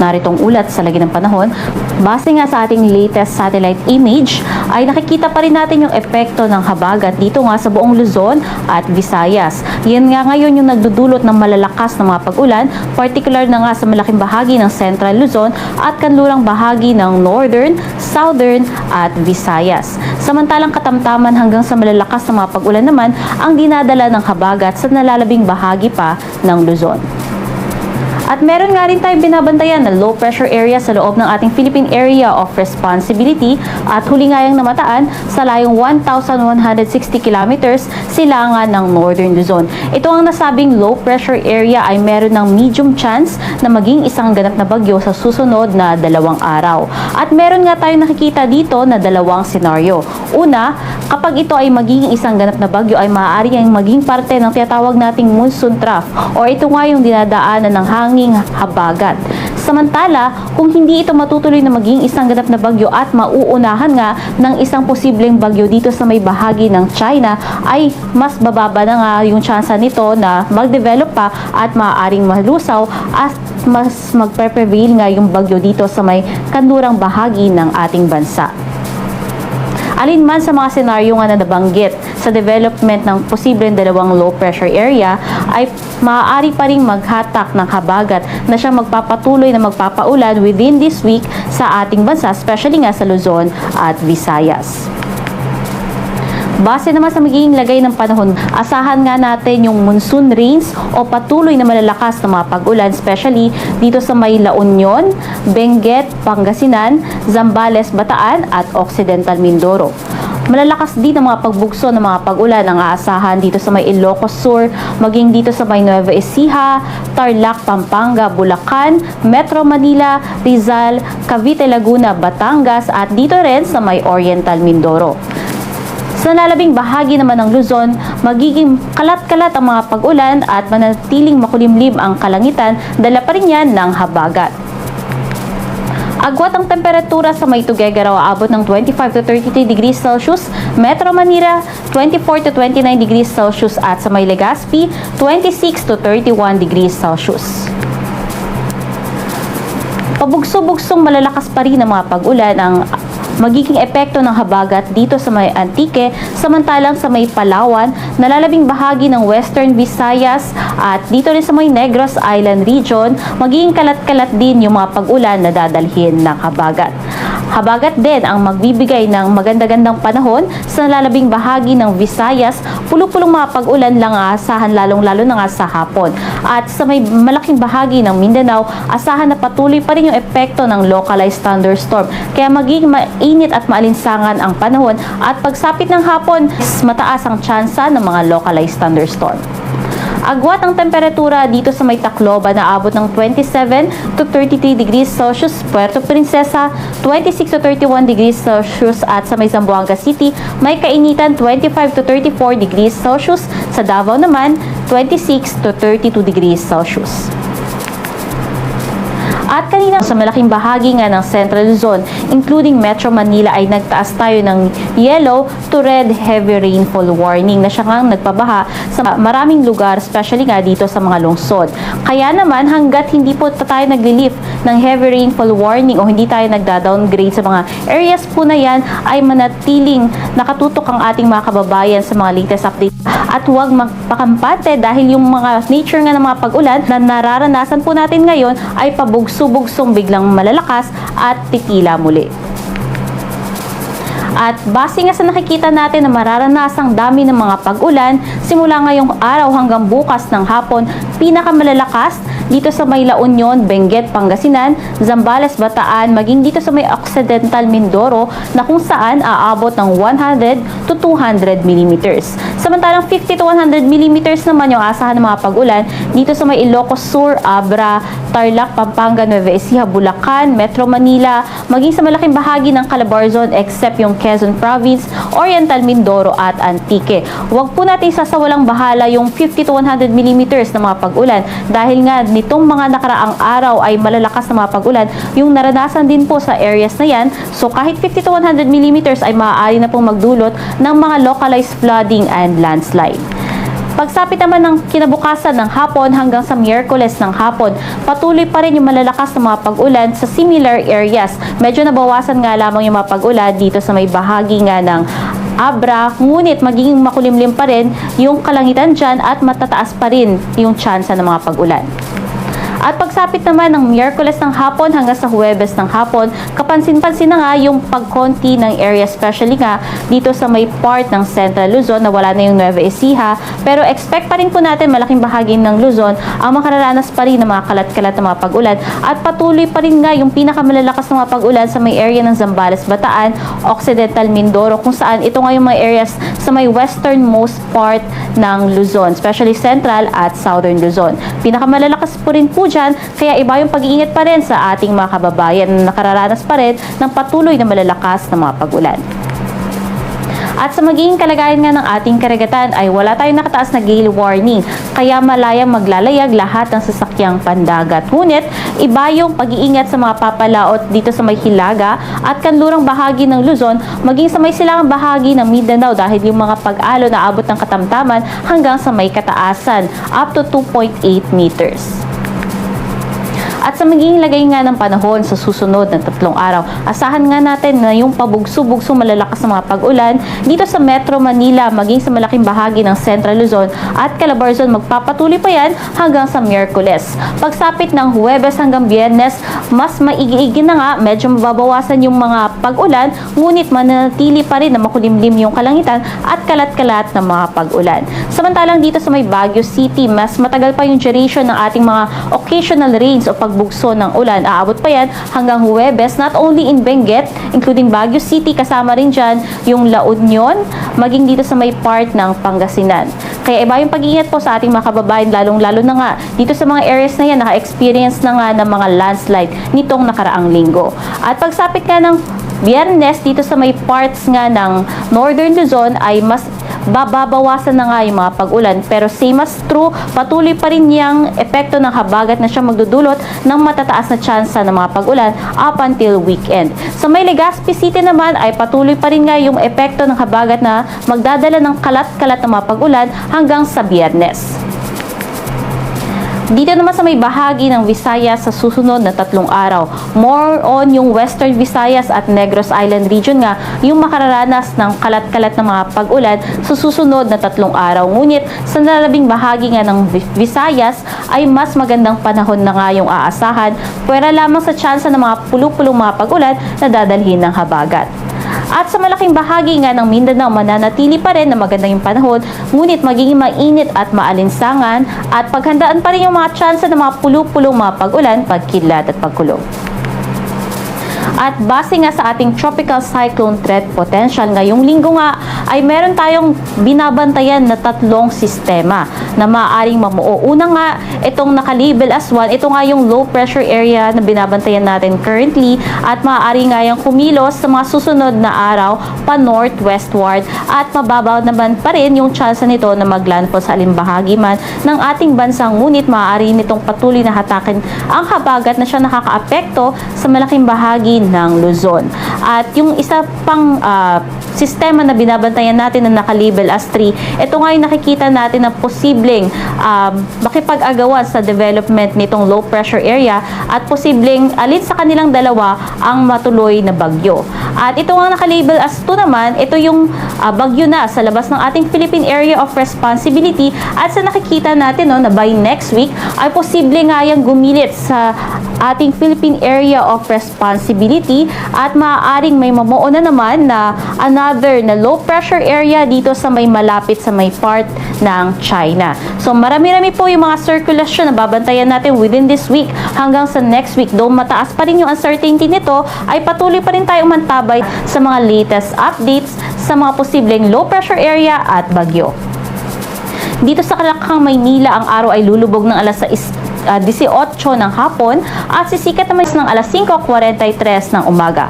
Naritong ulat sa lagi ng panahon, base nga sa ating latest satellite image, ay nakikita pa rin natin yung epekto ng habagat dito nga sa buong Luzon at Visayas. Yan nga ngayon yung nagdudulot ng malalakas na mga pag-ulan, particular na nga sa malaking bahagi ng Central Luzon at kanlurang bahagi ng Northern, Southern at Visayas. Samantalang katamtaman hanggang sa malalakas na mga pag-ulan naman ang dinadala ng habagat sa nalalabing bahagi pa ng Luzon. At meron nga rin tayong binabantayan na low pressure area sa loob ng ating Philippine Area of Responsibility at huli nga yung namataan sa layong 1,160 kilometers silangan ng Northern Luzon. Ito ang nasabing low pressure area ay meron ng medium chance na maging isang ganap na bagyo sa susunod na 2 araw. At meron nga tayong nakikita dito na 2 senaryo. Una, kapag ito ay magiging isang ganap na bagyo ay maaari ang maging parte ng tinatawag nating monsoon trough o ito nga yung dinadaanan ng hanging habagat. Samantala, kung hindi ito matutuloy na maging isang ganap na bagyo at mauunahan nga ng isang posibleng bagyo dito sa may bahagi ng China, ay mas bababa na nga yung tsansa nito na mag-develop pa at maaaring malusaw at mas magpe-prevail nga yung bagyo dito sa may kanlurang bahagi ng ating bansa. Alinman sa mga senaryo nga na nabanggit sa development ng posibleng 2 low pressure area ay maaari pa ring maghatak ng habagat na siya magpapatuloy na magpapaulan within this week sa ating bansa, especially nga sa Luzon at Visayas. Base naman sa magiging lagay ng panahon, asahan nga natin yung monsoon rains o patuloy na malalakas na mga pag-ulan, especially dito sa may La Union, Benguet, Pangasinan, Zambales, Bataan at Occidental Mindoro. Malalakas din ang mga pagbugso ng mga pag-ulan ang aasahan dito sa may Ilocos Sur, maging dito sa may Nueva Ecija, Tarlac, Pampanga, Bulacan, Metro Manila, Rizal, Cavite, Laguna, Batangas at dito rin sa may Oriental Mindoro. Sa nalalabing bahagi naman ng Luzon, magiging kalat-kalat ang mga pag-ulan at manatiling makulimlim ang kalangitan, dala pa rin yan ng habagat. Agwat ang temperatura sa may Tuguegarao aabot ng 25 to 33 degrees Celsius, Metro Manila 24 to 29 degrees Celsius at sa may Legazpi 26 to 31 degrees Celsius. Pabugso-bugsong malalakas pa rin ang mga pag-ulan ang magiging epekto ng habagat dito sa may Antique, samantalang sa may Palawan, nalalabing bahagi ng Western Visayas at dito rin sa may Negros Island region, magiging kalat-kalat din yung mga pag-ulan na dadalhin ng habagat. Habagat din ang magbibigay ng maganda-gandang panahon sa nalalabing bahagi ng Visayas, pulong-pulong mga pag-ulan lang aasahan lalong-lalo na nga sa hapon. At sa may malaking bahagi ng Mindanao, asahan na patuloy pa rin yung epekto ng localized thunderstorm. Kaya magiging mainit at maalinsangan ang panahon at pagsapit ng hapon, mataas ang tsansa ng mga localized thunderstorm. Agwat ang temperatura dito sa may Tacloban na abot ng 27 to 33 degrees Celsius, Puerto Princesa 26 to 31 degrees Celsius at sa may Zamboanga City may kainitan 25 to 34 degrees Celsius, sa Davao naman 26 to 32 degrees Celsius. At kanina sa malaking bahagi nga ng Central Luzon, including Metro Manila, ay nagtaas tayo ng yellow to red heavy rainfall warning na siya ngang nagpabaha sa maraming lugar, especially nga dito sa mga lungsod. Kaya naman hanggat hindi po tayo nag-relief ng heavy rainfall warning o hindi tayo nagda-downgrade sa mga areas po na yan, ay manatiling nakatutok ang ating mga kababayan sa mga latest update. At huwag magpakampante dahil yung mga nature nga ng mga pag-ulan na nararanasan po natin ngayon ay pabugso-bugsong biglang malalakas at titila muli. At base nga sa nakikita natin na mararanasang dami ng mga pag-ulan, simula ngayong araw hanggang bukas ng hapon, pinakamalalakas dito sa may La Union, Benguet, Pangasinan, Zambales, Bataan, maging dito sa may Occidental Mindoro na kung saan aabot ng 100 to 200 millimeters. Samantalang 50 to 100 millimeters naman yung asahan ng mga pag-ulan dito sa may Ilocos Sur, Abra, Tarlac, Pampanga, Nueva Ecija, Bulacan, Metro Manila, maging sa malaking bahagi ng Calabarzon except yung Quezon Province, Oriental Mindoro at Antique. Huwag po natin sasawalang bahala yung 50 to 100 millimeters na mga pag-ulan dahil nga nitong mga nakaraang araw ay malalakas na mga pag-ulan yung naranasan din po sa areas na yan. So kahit 50 to 100 millimeters ay maaari na pong magdulot ng mga localized flooding and landslide. Pagsapit naman ng kinabukasan ng hapon hanggang sa Miyerkules ng hapon, patuloy pa rin yung malalakas na mga pag-ulan sa similar areas. Medyo nabawasan nga lamang yung mga pag-ulan dito sa may bahagi nga ng Abra, ngunit magiging makulimlim pa rin yung kalangitan dyan at matataas pa rin yung tsansa ng mga pag-ulan. At pagsapit naman ng Miyerkules ng hapon hanggang sa Huwebes ng hapon, kapansin-pansin na nga yung pagkonti ng area, especially nga dito sa may part ng Central Luzon na wala na yung Nueva Ecija. Pero expect pa rin po natin malaking bahagi ng Luzon ang makararanas pa rin ng mga kalat-kalat na mga pag-ulan. At patuloy pa rin nga yung pinakamalalakas na mga pag-ulan sa may area ng Zambales, Bataan, Occidental Mindoro, kung saan ito nga yung mga areas sa may westernmost part ng Luzon, especially Central at Southern Luzon. Pinakamalalakas po rin po dyan, kaya iba yung pag-iingat pa rin sa ating mga kababayan na nakararanas pa rin ng patuloy na malalakas na mga pag-ulan. At sa magiging kalagayan nga ng ating karagatan ay wala tayong nakataas na gale warning, kaya malayang maglalayag lahat ng sasakyang pandagat. Ngunit iba yung pag-iingat sa mga papalaot dito sa may Hilaga at kanlurang bahagi ng Luzon, maging sa may silangang bahagi ng Mindanao dahil yung mga pag-alo na abot ng katamtaman hanggang sa may kataasan up to 2.8 meters. At sa magiging lagay nga ng panahon sa susunod na 3 araw, asahan nga natin na yung pabugso-bugso malalakas na mga pag-ulan dito sa Metro Manila, maging sa malaking bahagi ng Central Luzon at Calabarzon, magpapatuloy pa yan hanggang sa Miyerkules. Pagsapit ng Huwebes hanggang Biyernes, mas maigi-igi na nga, medyo mababawasan yung mga pag-ulan, ngunit mananatili pa rin na makulimlim yung kalangitan at kalat-kalat na mga pag-ulan. Samantalang dito sa may Baguio City, mas matagal pa yung duration ng ating mga occasional rains o pagbugso ng ulan. Aabot pa yan hanggang Huwebes, not only in Benguet, including Baguio City, kasama rin dyan yung La Union, maging dito sa may part ng Pangasinan. Kaya iba yung pag-iingat po sa ating mga kababayan, lalong-lalo na nga dito sa mga areas na yan, naka-experience na nga ng mga landslide nitong nakaraang linggo. At pagsapit nga ng Biyernes, dito sa may parts nga ng Northern Luzon ay mas babawasan na nga yung mga pag-ulan. Pero same as true, patuloy pa rin yung epekto ng habagat na siya magdudulot ng matataas na tsansa ng mga pag-ulan up until weekend. Sa may Legazpi City naman ay patuloy pa rin nga yung epekto ng habagat na magdadala ng kalat-kalat na mga pag-ulan hanggang sa Biyernes. Dito naman sa may bahagi ng Visayas sa susunod na 3 araw, more on yung Western Visayas at Negros Island region nga yung makararanas ng kalat-kalat na mga pag-ulan sa susunod na 3 araw. Ngunit sa nalabing bahagi nga ng Visayas ay mas magandang panahon na nga yung aasahan, pwera lamang sa tsansa ng mga pulupulong mga pag-ulan na dadalhin ng habagat. At sa malaking bahagi nga ng Mindanao, mananatili pa rin na maganda yung panahon, ngunit magiging mainit at maalinsangan at paghandaan pa rin yung mga tsansa ng mga pulupulong mga pag-ulan, pagkidlat at pagkulog. At base nga sa ating tropical cyclone threat potential, ngayong linggo nga ay meron tayong binabantayan na 3 sistema na maaaring mamuo. Una nga, itong nakalabel as 1, ito nga yung low pressure area na binabantayan natin currently at maaari nga yung kumilos sa mga susunod na araw pa northwestward at mababaw naman pa rin yung chance nito na maglandfall sa alimbahagi man ng ating bansang, ngunit maaari nitong patuloy na hatakin ang habagat na siya nakakaapekto sa malaking bahagi ng Luzon. At yung isa pang sistema na binabantayan natin na nakalabel as 3, ito nga yung nakikita natin na posibleng makipag-agawan sa development nitong low pressure area at posibleng alin sa kanilang dalawa ang matuloy na bagyo. At ito nga nakalabel as 2 naman, ito yung bagyo na sa labas ng ating Philippine Area of Responsibility at sa nakikita natin na by next week ay posible nga yung gumilit sa ating Philippine Area of Responsibility at maaaring may mamuo na naman na another na low pressure area dito sa may malapit sa may part ng China. So marami-rami po yung mga circulation na babantayan natin within this week hanggang sa next week. Though mataas pa rin yung uncertainty nito, ay patuloy pa rin tayong mantabay sa mga latest updates sa mga posibleng low pressure area at bagyo. Dito sa Kalakang, Maynila, ang araw ay lulubog ng alas 6 18 ng hapon at sisikat naman ng alas 5:43 ng umaga.